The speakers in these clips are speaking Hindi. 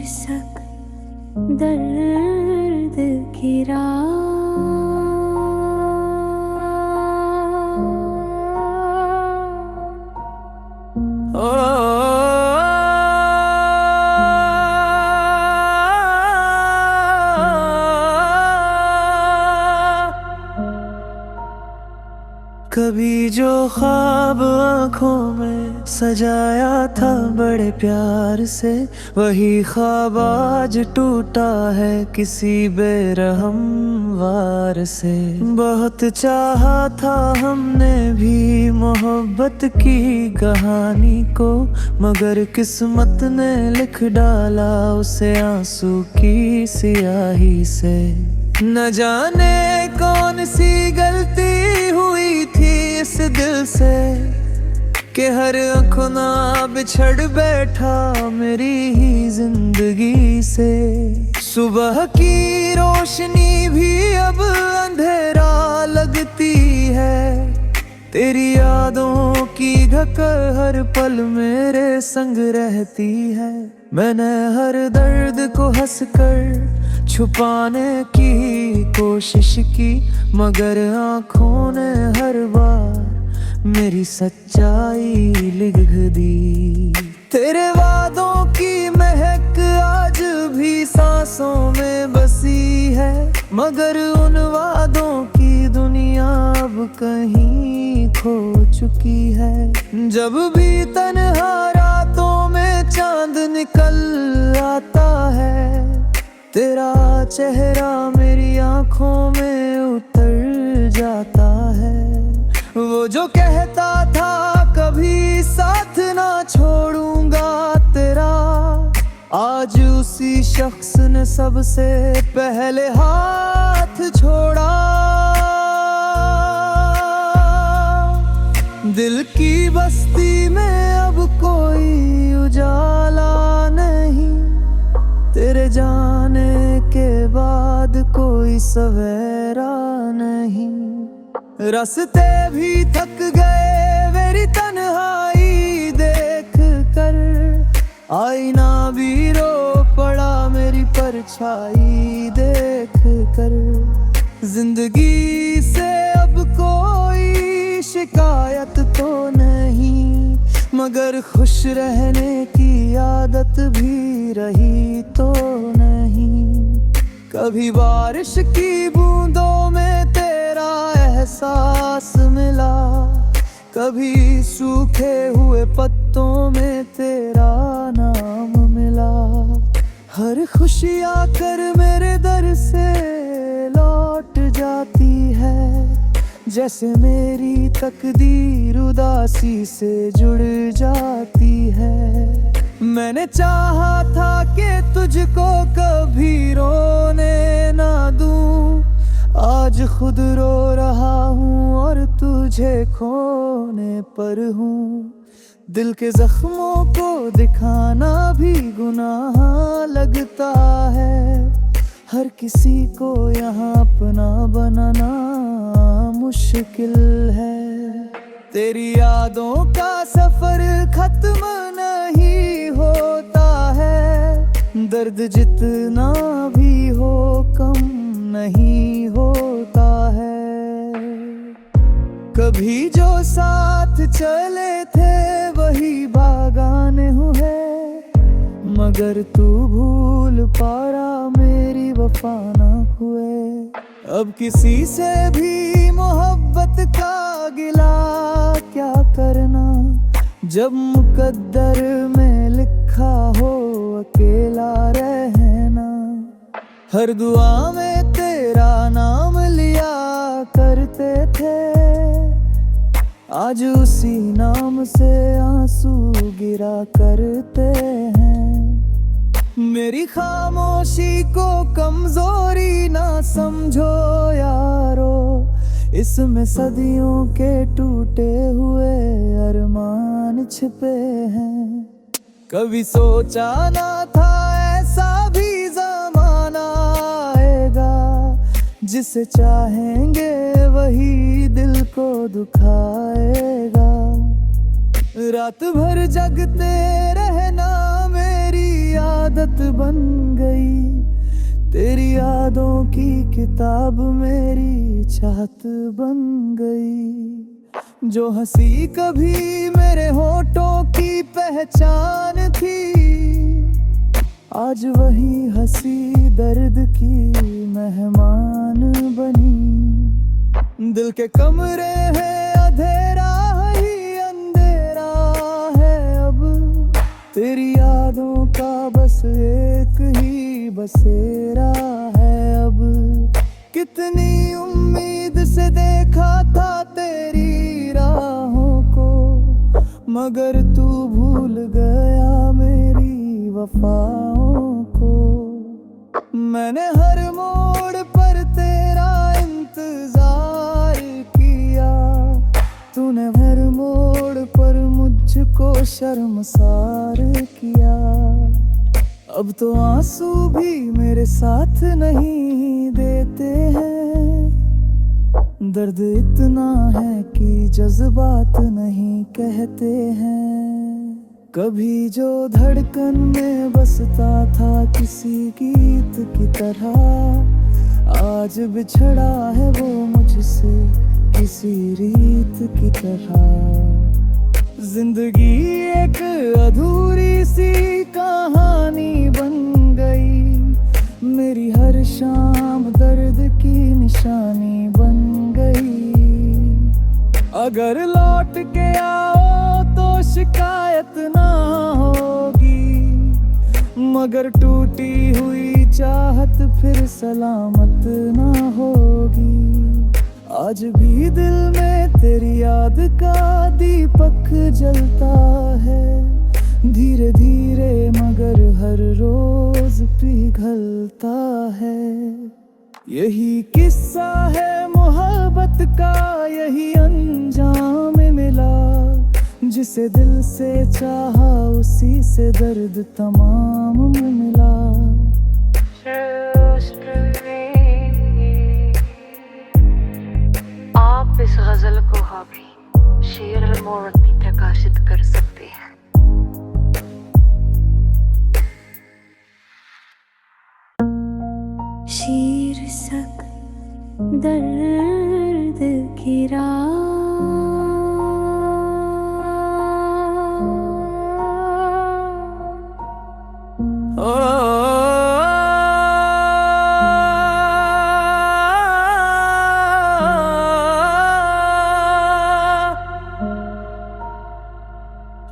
शीर्षक दर्द की कभी जो ख्वाब आँखों में सजाया था बड़े प्यार से, वही ख्वाब आज टूटा है किसी बेरहम वार से। बहुत चाहा था हमने भी मोहब्बत की कहानी को, मगर किस्मत ने लिख डाला उसे आंसू की सियाही से। न जाने कौन सी गलती हुई थी इस दिल से कि हर अखना बिछड़ बैठा मेरी ही जिंदगी से। सुबह की रोशनी भी अब अंधेरा लगती है, तेरी यादों की ढकर हर पल मेरे संग रहती है। मैंने हर दर्द को हंसकर छुपाने की कोशिश की, मगर आँखों ने हर बार मेरी सच्चाई लिख दी। तेरे वादों की महक आज भी सांसों में बसी है, मगर उन वादों की दुनिया अब कहीं खो चुकी है। जब भी तन्हा रातों में चांद निकल आता है, तेरा चेहरा मेरी आंखों में उतर जाता है। वो जो कहता था कभी साथ ना छोड़ूंगा तेरा, आज उसी शख्स ने सबसे पहले हाथ छोड़ा। दिल की बस्ती में अब कोई उजाला नहीं, तेरे जाने के बाद कोई सवेरा नहीं। रास्ते भी थक गए मेरी तन्हाई देख कर, आईना भी रो पड़ा मेरी परछाई देख कर। जिंदगी से अब कोई शिकायत तो नहीं, मगर खुश रहने की आदत भी रही तो नहीं। कभी बारिश की बूंदों में तेरा एहसास मिला, कभी सूखे हुए पत्तों में तेरा नाम मिला। हर खुशी आकर मेरे दर से लौट जाती है, जैसे मेरी तकदीर उदासी से जुड़ जाती है। मैंने चाहा था कि तुझको कभी रोने ना दूं, आज खुद रो रहा हूँ और तुझे खोने पर हूँ। दिल के जख्मों को दिखाना भी गुनाह लगता है, हर किसी को यहाँ अपना बनाना मुश्किल है। तेरी यादों का सफर खत्म नहीं होता है, दर्द जितना भी हो कम नहीं होता है। कभी जो साथ चले थे वही बागाने हुए, मगर तू भूल पारा मेरी वफा ना हुए। अब किसी से भी मोहब्बत का गिला क्या करना, जब मुकद्दर में लिखा हो अकेला रहना। हर दुआ में तेरा नाम लिया करते थे, आज उसी नाम से आंसू गिरा करते हैं। मेरी खामोशी को कमजोरी ना समझो यारो, इसमें सदियों के टूटे हुए अरमान छिपे हैं। कभी सोचा ना था ऐसा भी ज़माना आएगा, जिसे चाहेंगे वही दिल को दुखाएगा। रात भर जगते रहना मेरी आदत आदत बन गई। तेरी यादों की किताब मेरी चाहत बन गई। जो हंसी कभी मेरे होठों की पहचान थी, आज वही हंसी दर्द की मेहमान बनी। दिल के कमरे हैं अंधेरा ही अंधेरा है अब, तेरी यादों का बस एक ही बसेरा है अब। कितनी उम्मीद से देखा था तेरी राहों को, मगर तू भूल गया मेरी वफाओं को। मैंने हर मोड़ पर तेरा इंतजार किया, तूने हर मोड़ पर मुझको शर्मसार किया। अब तो आंसू भी मेरे साथ नहीं देते हैं, दर्द इतना है कि जज्बात नहीं कहते हैं। कभी जो धड़कन में बसता था किसी गीत की तरह, आज बिछड़ा है वो मुझसे किसी रीत की तरह। जिंदगी एक अधूरी सी कहानी बन गई, मेरी हर शाम दर्द की निशानी बन गई। अगर लौट के आओ तो शिकायत ना होगी, मगर टूटी हुई चाहत फिर सलामत ना होगी। आज भी दिल में तेरी याद का दीपक जलता है, धीरे धीरे मगर हर रोज पिघलता है। यही किस्सा है मोहब्बत का, यही अंजाम मिला। जिसे दिल से चाहा उसी से दर्द तमाम मिला। आप इस गजल को हावी शेर अल-मोरत भी प्रकाशित कर सकते हैं। शीर्षक दर्द की रात,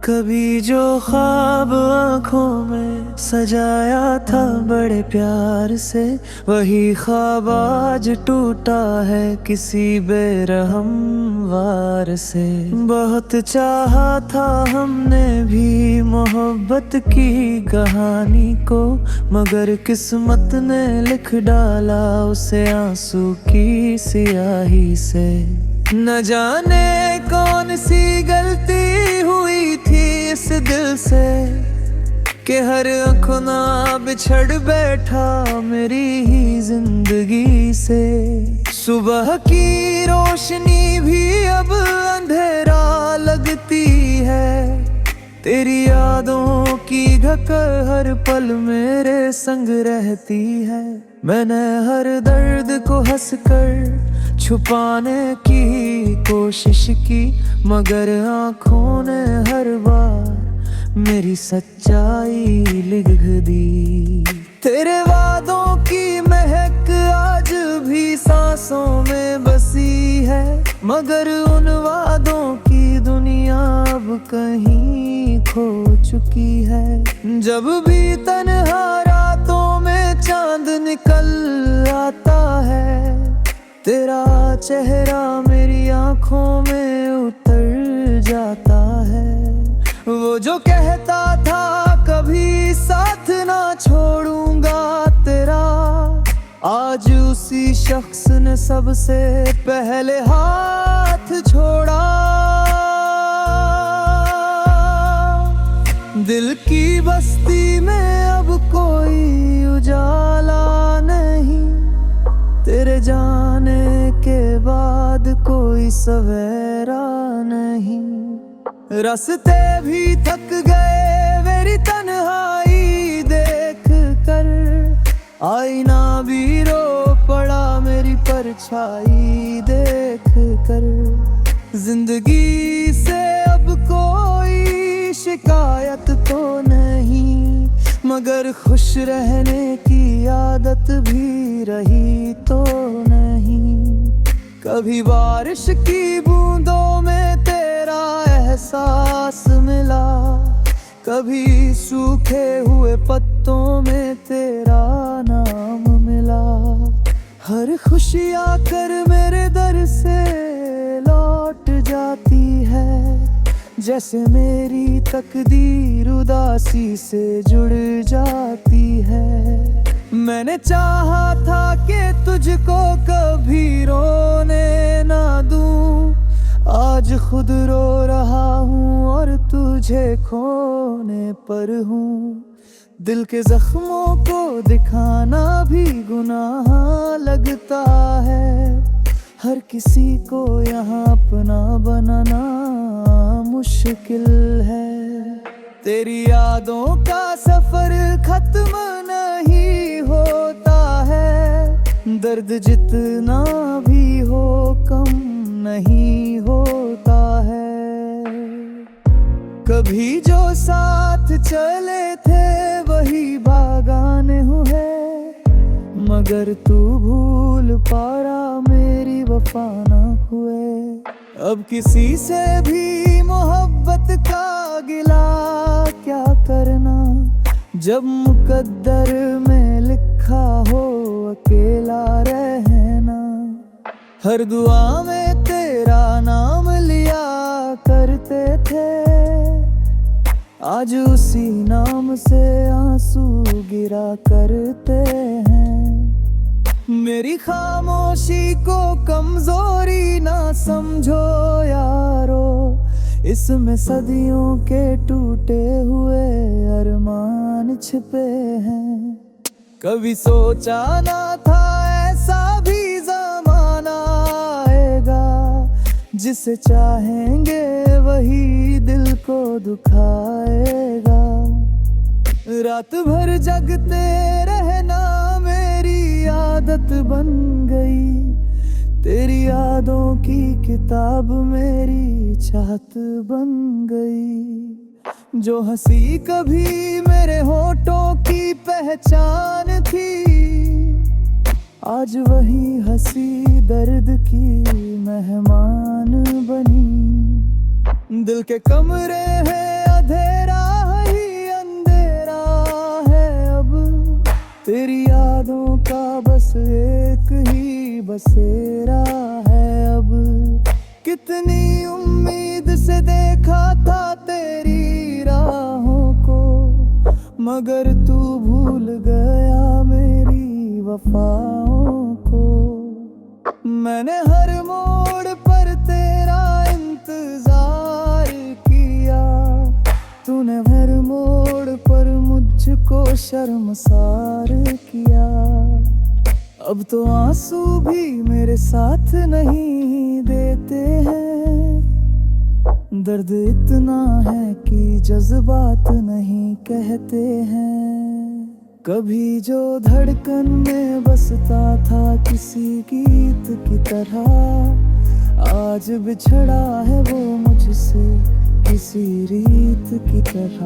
कभी जो ख्वाब आँखों में सजाया था बड़े प्यार से, वही ख्वाब आज टूटा है किसी बेरहम वार से। बहुत चाहा था हमने भी मोहब्बत की कहानी को, मगर किस्मत ने लिख डाला उसे आंसू की स्याही से। न जाने कौन सी गलती हुई थी इस दिल से, कि हर अखना बिछड़ बैठा मेरी ही जिंदगी से। सुबह की रोशनी भी अब अंधेरा लगती है, तेरी यादों की ढकर हर पल मेरे संग रहती है। मैंने हर दर्द को हंसकर छुपाने की कोशिश की, मगर आँखों ने हर बार मेरी सच्चाई लिख दी। तेरे वादों की महक आज भी सांसों में बसी है, मगर उन वादों की दुनिया अब कहीं खो चुकी है। जब भी तन्हा रातों में चांद निकल आता है, तेरा चेहरा मेरी आँखों में उतर जाता है। वो जो कहता था कभी साथ ना छोड़ूंगा तेरा, आज उसी शख्स ने सबसे पहले हाथ छोड़ा। दिल की बस्ती में अब कोई उजाला नहीं, तेरे जाने के बाद कोई सवेरा नहीं। रास्ते भी थक गए मेरी तन्हाई देख परछाई देख कर। जिंदगी से अब कोई शिकायत तो नहीं, मगर खुश रहने की आदत भी रही तो नहीं। कभी बारिश की बूंदों में तेरा एहसास मिला, कभी सूखे हुए पत्तों में तेरा नाम मिला। हर खुशी आकर मेरे दर से लौट जाती है, जैसे मेरी तकदीर उदासी से जुड़ जाती है। मैंने चाहा था कि तुझको कभी रोने ना दूं, आज खुद रो रहा हूँ और तुझे खोने पर हूँ। दिल के जख्मों को दिखाना भी गुनाह लगता है, हर किसी को यहाँ अपना बनाना मुश्किल है। तेरी यादों का सफर खत्म नहीं होता है, दर्द जितना भी हो कम नहीं होता है। कभी जो साथ चले थे वही बागाने हुए, मगर तू भूल पारा मेरी वफा न हुए। अब किसी से भी मोहब्बत का गिला क्या करना, जब मुकद्दर में लिखा हो अकेला रहना। हर दुआ में तेरा नाम लिया करते थे, आज उसी नाम से आंसू गिरा करते हैं। मेरी खामोशी को कमजोरी ना समझो यारो, इसमें सदियों के टूटे हुए अरमान छिपे हैं। कभी सोचा ना था ऐसा भी ज़माना आएगा, जिसे चाहेंगे वही दिल को दुखाएगा। रात भर जगते रहना मेरी आदत बन गई, तेरी यादों की किताब मेरी चाहत बन गई। जो हंसी कभी मेरे होठों की पहचान थी, आज वही हंसी दर्द की मेहमान बनी। दिल के कमरे हैं अंधेरा ही अंधेरा है अब, तेरी यादों का बस एक ही बसेरा है अब। कितनी उम्मीद से देखा था तेरी राहों को, मगर तू भूल गया मेरी वफाओं को। मैंने हर मोड़ पर तेरा इंतजार किया, तूने हर मोड़ पर मुझको शर्मसार किया। अब तो आंसू भी मेरे साथ नहीं देते हैं, दर्द इतना है कि जज्बात नहीं कहते हैं। कभी जो धड़कन में बसता था किसी गीत की तरह, आज बिछड़ा है वो मुझसे किसी रीत की तरह।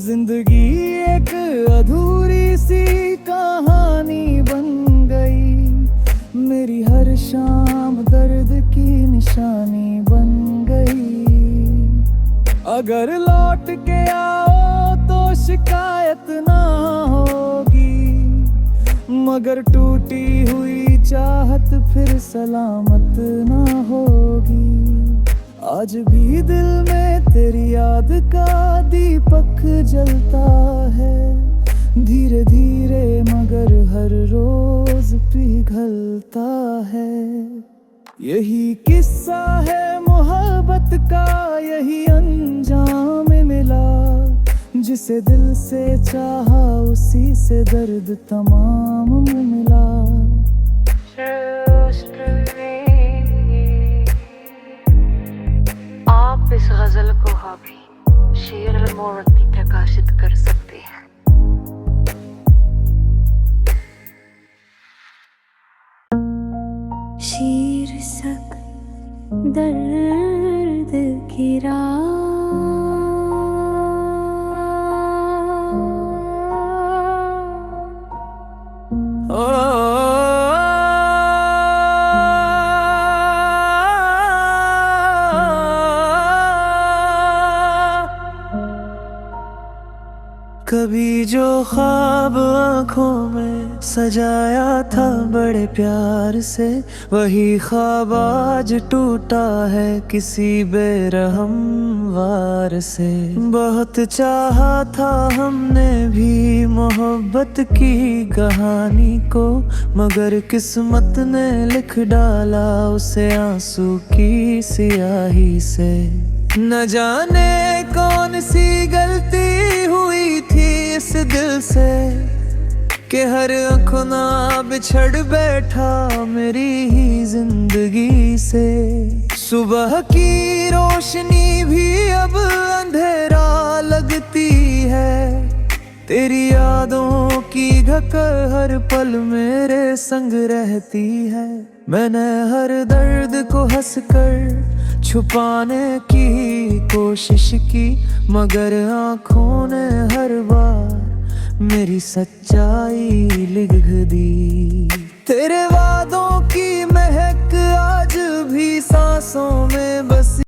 जिंदगी एक अधूरी सी कहानी बन गई, मेरी हर शाम दर्द की निशानी बन गई। अगर लौट के आओ तो शिकायत ना होगी, मगर टूटी हुई चाहत फिर सलामत ना होगी। आज भी दिल में तेरी याद का दीपक जलता है, धीरे धीरे मगर हर रोज पिघलता है। यही किस्सा है मोहब्बत का, यही अंजाम मिला। जिसे दिल से चाहा उसी से दर्द तमाम मिला। आप इस गजल को हावी शेर अल-मोरद भी प्रकाशित कर सकते हैं। दर्द की कभी जो ख्वाब आँखों में सजाया था बड़े प्यार से, वही ख्वाब आज टूटा है किसी बेरहम वार से। बहुत चाहा था हमने भी मोहब्बत की कहानी को, मगर किस्मत ने लिख डाला उसे आंसू की सियाही से। न जाने कौन सी गलती हुई थी इस दिल से, कि हर अखना बिछड़ बैठा मेरी ही जिंदगी से। सुबह की रोशनी भी अब अंधेरा लगती है, तेरी यादों की ढकर हर पल मेरे संग रहती है। मैंने हर दर्द को हंसकर छुपाने की कोशिश की, मगर आँखों ने हर बार मेरी सच्चाई लिख दी।